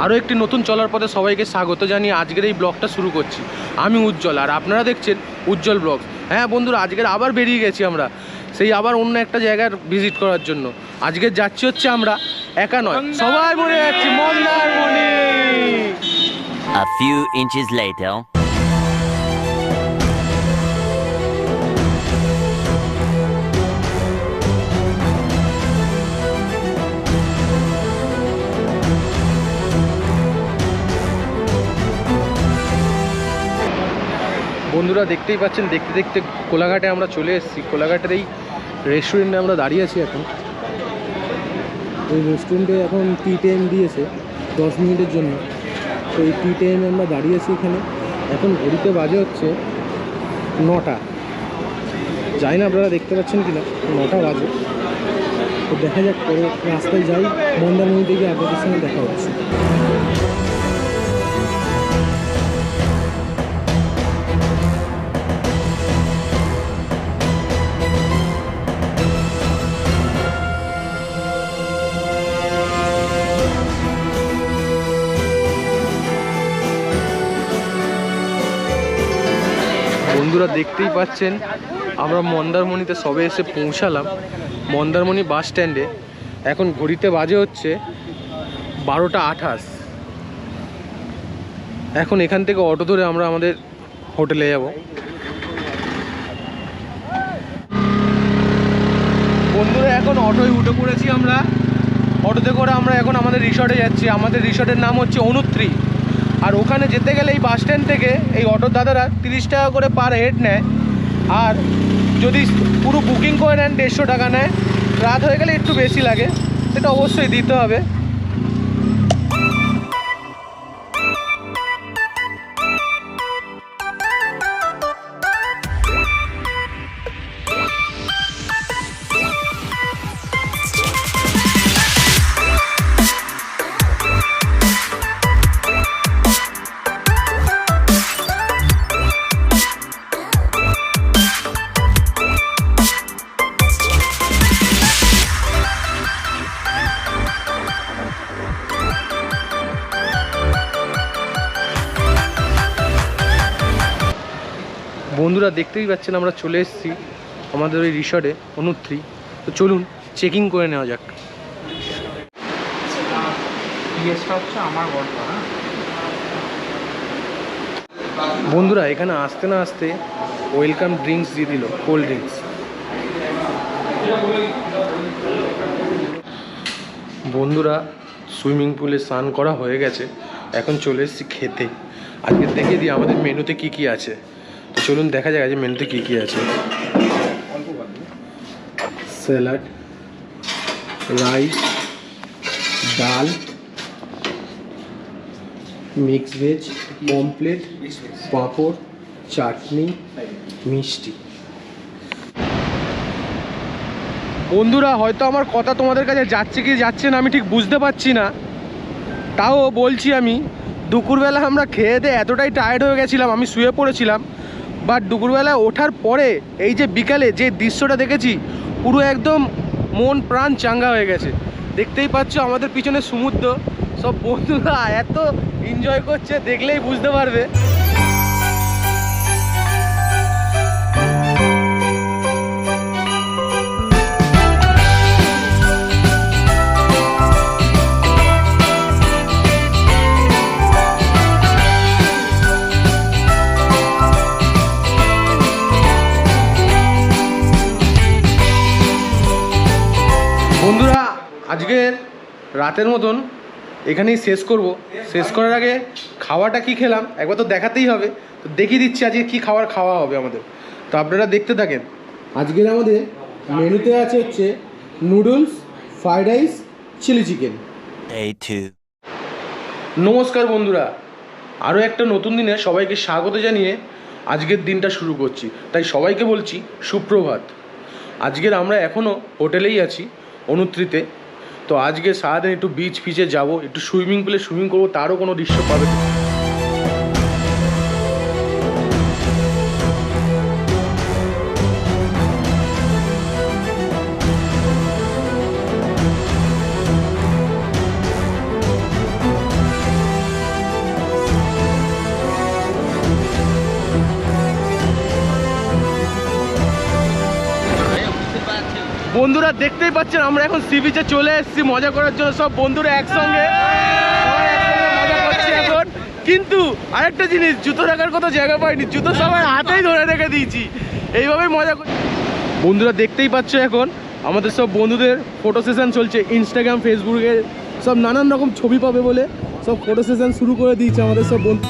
আরও একটি নতুন চলার পথে সবাইকে স্বাগত জানিয়ে আজকের এই ব্লগটা শুরু করছি। আমি উজ্জ্বল, আর আপনারা দেখছেন উজ্জ্বল ব্লগ। হ্যাঁ বন্ধুরা, আজকের আবার বেরিয়ে গেছি আমরা সেই আবার অন্য একটা জায়গার ভিজিট করার জন্য। আজকে যাচ্ছি হচ্ছে আমরা একা নয়, সবাই বলে যাচ্ছি Mandarmani. A few inches later. বন্ধুরা দেখতেই পাচ্ছেন, দেখতে দেখতে কোলাঘাটে আমরা চলে এসেছি। কোলাঘাটের এই রেস্টুরেন্টে আমরা দাঁড়িয়ে আছি এখন। এই রেস্টুরেন্টে এখন টি টাইম দিয়েছে 10 মিনিটের জন্য। তো এই টি টাইমে আমরা দাঁড়িয়ে আছি এখানে। এখন ঘড়িতে বাজে হচ্ছে 9টা। যাই না আপনারা দেখতে পাচ্ছেন কিনা, 9টা বাজে। তো দেখা যাক, পরে রাস্তায় যাই, মন্দারমণিতে গিয়ে আপনাদের সঙ্গে দেখা হচ্ছে। বন্ধুরা দেখতেই পাচ্ছেন, আমরা মন্দারমণিতে সবে এসে পৌঁছালাম। মন্দারমণি বাস স্ট্যান্ডে এখন ঘড়িতে বাজে হচ্ছে 12টা 28। এখন এখান থেকে অটো ধরে আমরা আমাদের হোটেলে যাব। বন্ধুরা এখন অটোয় উঠে পড়েছি আমরা। অটোতে করে আমরা এখন আমাদের রিসর্টে যাচ্ছি। আমাদের রিসর্টের নাম হচ্ছে অনুত্রি। আর ওখানে যেতে গেলে এই বাস স্ট্যান্ড থেকে এই অটোর দাদারা 30 টাকা করে পার হেড নেয়। আর যদি পুরো বুকিং করে নেন 150 টাকা নেয়। রাত হয়ে গেলে একটু বেশি লাগে, সেটা অবশ্যই দিতে হবে। বন্ধুরা দেখতেই পাচ্ছেন, আমরা চলে এসেছি আমাদের ওই রিসর্টে অনুত্রি। তো চলুন চেকিং করে নেওয়া যাক। বন্ধুরা এখানে আসতে না আসতে ওয়েলকাম ড্রিঙ্কস দিয়ে দিল, কোল্ড ড্রিঙ্কস। বন্ধুরা সুইমিং পুলে স্নান করা হয়ে গেছে, এখন চলে এসেছি খেতে। আজকে দেখিয়ে দিই আমাদের মেনুতে কি কি আছে। তো চলুন দেখা যাক যে মেনুতে কি কি আছে। স্যালাড, রাইস, ডাল, মিক্স ভেজ, পমপ্লেট, পাঁপড়, চাটনি, মিষ্টি। বন্ধুরা হয়তো আমার কথা তোমাদের কাছে যাচ্ছে কি যাচ্ছে না আমি ঠিক বুঝতে পারছি না, তাও বলছি আমি। দুপুরবেলা আমরা খেয়ে দিয়ে এতটাই টায়ার্ড হয়ে গেছিলাম, আমি শুয়ে পড়েছিলাম। বাট দুপুরবেলা ওঠার পরে এই যে বিকালে যে দৃশ্যটা দেখেছি, পুরো একদম মন প্রাণ চাঙ্গা হয়ে গেছে। দেখতেই পাচ্ছ আমাদের পিছনে সমুদ্র। সব বন্ধুরা এত এনজয় করছে, দেখলেই বুঝতে পারবে। বন্ধুরা আজকের রাতের মতন এখানেই শেষ করব। শেষ করার আগে খাওয়াটা কি খেলাম একবার তো দেখাতেই হবে। তো দেখিয়ে দিচ্ছি আজকে কি খাওয়া হবে আমাদের। তো আপনারা দেখতে থাকেন। আজকের আমাদের মেনুতে আছে হচ্ছে noodles, fried rice, chilli chicken. নমস্কার বন্ধুরা, আরও একটা নতুন দিনে সবাইকে স্বাগত জানিয়ে আজকের দিনটা শুরু করছি। তাই সবাইকে বলছি সুপ্রভাত। আজকের আমরা এখনও হোটেলেই আছি অনুত্রিতে। তো আজকে সারাদিন একটু বিচ ফিচে যাব, একটু সুইমিং পুলে সুইমিং করবো, তারও কোনো দৃশ্য পাবে। বন্ধুরা দেখতেই পাচ্ছেন আমরা এখন সি বিচে চলে এসেছি মজা করার জন্য, সব বন্ধুরা একসঙ্গে মজা করছি এখন। কিন্তু আরেকটা জিনিস, জুতো রাখার কোনো জায়গা পাইনি, জুতো সবাই হাতেই ধরে রেখে দিয়েছি, এইভাবেই মজা করছি। বন্ধুরা দেখতেই পাচ্ছ এখন আমাদের সব বন্ধুদের ফটো সেশন চলছে, ইনস্টাগ্রাম ফেসবুকে সব নানান রকম ছবি পাবে বলে সব ফটো সেশন শুরু করে দিয়েছে আমাদের সব বন্ধু।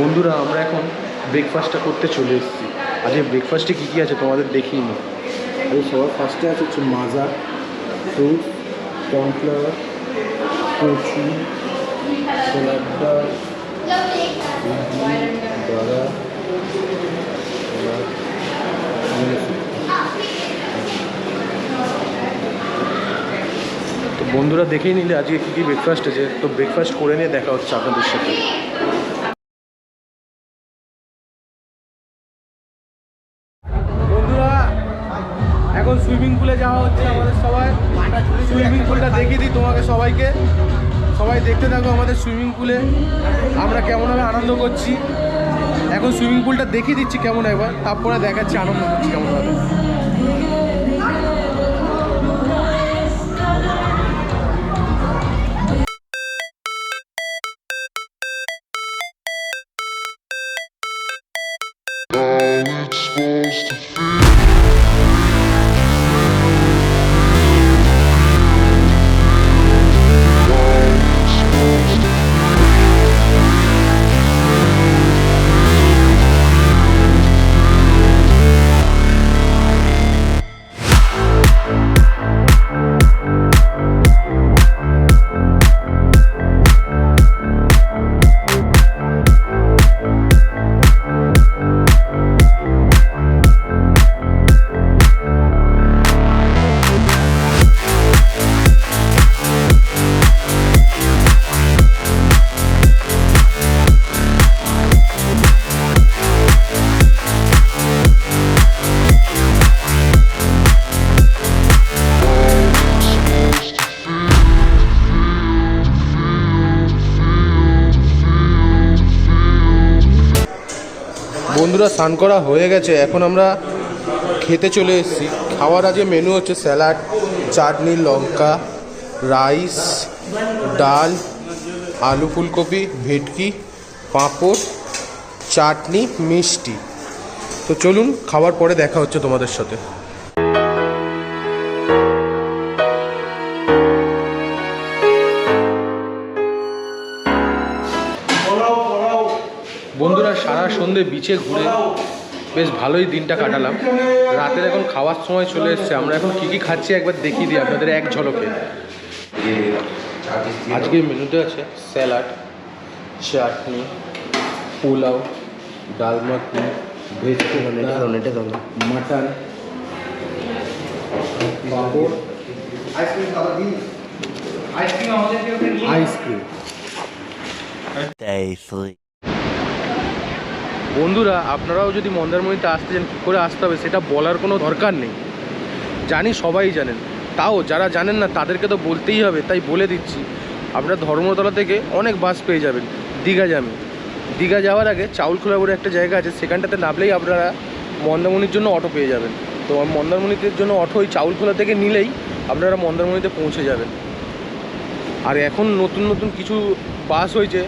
বন্ধুরা আমরা এখন ব্রেকফাস্টটা করতে চলে এসেছি। আজকে ব্রেকফাস্টে কী কী আছে তোমাদের দেখিয়ে নিই। আর সবার ফার্স্টে আছে হচ্ছে মাজা, ফ্রুট, কর্নফ্লাওয়ার, কচু, ছোলার ডাল, বড়া, তো বন্ধুরা দেখেই নিলে আজকে কী কী ব্রেকফাস্ট আছে। তো ব্রেকফাস্ট করে নিয়ে দেখা হচ্ছে আপনাদের সাথে। এখন সুইমিং পুলে যাওয়া হচ্ছে আমাদের সবাই। সুইমিং পুলটা দেখিয়ে দিই তোমাকে সবাইকে, সবাই দেখতে থাকো আমাদের সুইমিং পুলে আমরা কেমনভাবে আনন্দ করছি। এখন সুইমিং পুলটা দেখিয়ে দিচ্ছি কেমন, একবার তারপরে দেখাচ্ছি আনন্দ করছি কেমনভাবে। বন্ধুরা স্নান করা হয়ে গেছে, এখন আমরা খেতে চলে এসেছি। খাওয়ার আজকে মেনু হচ্ছে স্যালাড, চাটনি, লঙ্কা, রাইস, ডাল, আলু ফুলকপি, ভেটকি, পাঁপড়, চাটনি, মিষ্টি। তো চলুন খাওয়ার পরে দেখা হচ্ছে তোমাদের সাথে। বন্ধুরা সারা সন্ধে বিচে ঘুরে বেশ ভালোই দিনটা কাটালাম। রাতের এখন খাওয়ার সময় চলে এসছে, আমরা এখন কী কী খাচ্ছি একবার দেখিয়ে দিই আপনাদের এক ঝলকে। আজকের মেনুতে আছে স্যালাড, চাটনি, পোলাও, ডাল মাখনি, ভেজ মাটন, পাঁপড়, আইসক্রিম। বন্ধুরা আপনারাও যদি মন্দারমণিতে আসতে চান, কী করে আসতে হবে সেটা বলার কোনো দরকার নেই, জানি সবাই জানেন। তাও যারা জানেন না তাদেরকে তো বলতেই হবে, তাই বলে দিচ্ছি। আপনারা ধর্মতলা থেকে অনেক বাস পেয়ে যাবেন দীঘা যাবে। দীঘা যাওয়ার আগে চাউলখোলা বলে একটা জায়গা আছে, সেখানটাতে নামলেই আপনারা মন্দারমণির জন্য অটো পেয়ে যাবেন। তো মন্দারমণিতে জন্য অটো ওই চাউলখোলা থেকে নিলেই আপনারা মন্দারমণিতে পৌঁছে যাবেন। আর এখন নতুন নতুন কিছু বাস হয়েছে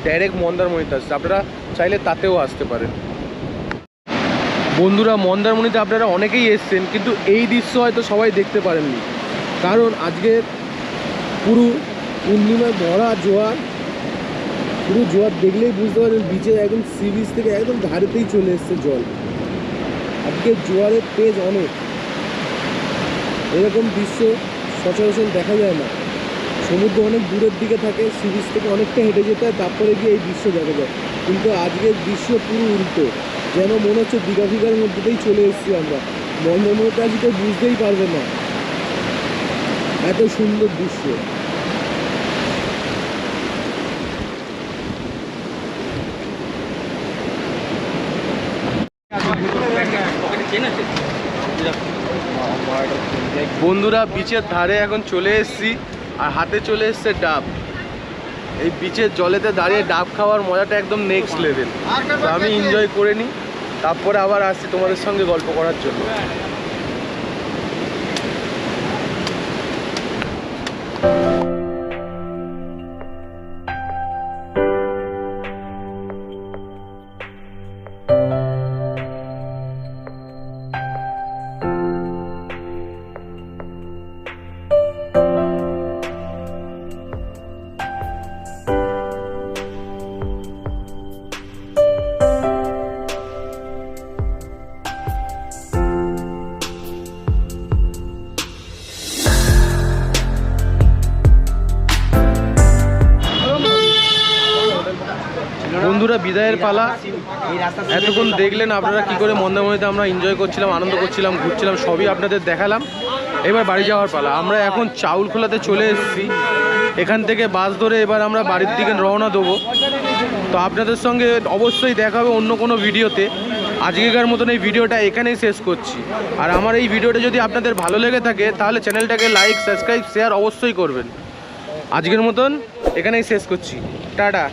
ডাইরেক্ট মন্দারমণিতে আসছে, আপনারা চাইলে তাতেও আসতে পারেন। বন্ধুরা মন্দারমণিতে আপনারা অনেকেই এসছেন, কিন্তু এই দৃশ্য হয়তো সবাই দেখতে পারেননি, কারণ আজকের পুরো পূর্ণিমায় ভরা জোয়ার, পুরো জোয়ার দেখলেই বুঝতে পারবেন বিচে একদম সি বিচ থেকে একদম ধারেতেই চলে এসছে জল। আজকে জোয়ারের তেজ অনেক, এরকম দৃশ্য সচরাচর দেখা যায় না। সমুদ্র অনেক দূরের দিকে থাকে, সি বিচ থেকে অনেকটা হেঁটে যেতে হয়, তারপরে গিয়ে এই দৃশ্য দেখা যায়। কিন্তু আজকের দৃশ্য পুরো উল্টো, যেন মনে হচ্ছে দীঘা ফিঘার মধ্যে দিয়েই চলে এসেছি আমরা। মধ্যে আজকে বুঝতেই পারবে না, এত সুন্দর দৃশ্য। বন্ধুরা বিচের ধারে এখন চলে এসেছি, আর হাতে চলে এসছে ডাব। এই বিচের জলেতে দাঁড়িয়ে ডাব খাওয়ার মজাটা একদম নেক্সট লেভেল। তো আমি এনজয় করে নিই, তারপরে আবার আসছি তোমাদের সঙ্গে গল্প করার জন্য। বন্ধুরা বিদায়ের পালা। এতক্ষণ দেখলেন আপনারা কি করে মন্দারমণিতে আমরা এনজয় করছিলাম, আনন্দ করছিলাম, ঘুরছিলাম, সবই আপনাদের দেখালাম। এবার বাড়ি যাওয়ার পালা। আমরা এখন চাউলখোলাতে চলে এসেছি, এখান থেকে বাস ধরে এবার আমরা বাড়ির দিকে রওনা দেবো। তো আপনাদের সঙ্গে অবশ্যই দেখা হবে অন্য কোনো ভিডিওতে। আজকেকার মতন এই ভিডিওটা এখানেই শেষ করছি। আর আমার এই ভিডিওটা যদি আপনাদের ভালো লেগে থাকে তাহলে চ্যানেলটাকে লাইক, সাবস্ক্রাইব, শেয়ার অবশ্যই করবেন। আজকের মতন এখানেই শেষ করছি, টাটা।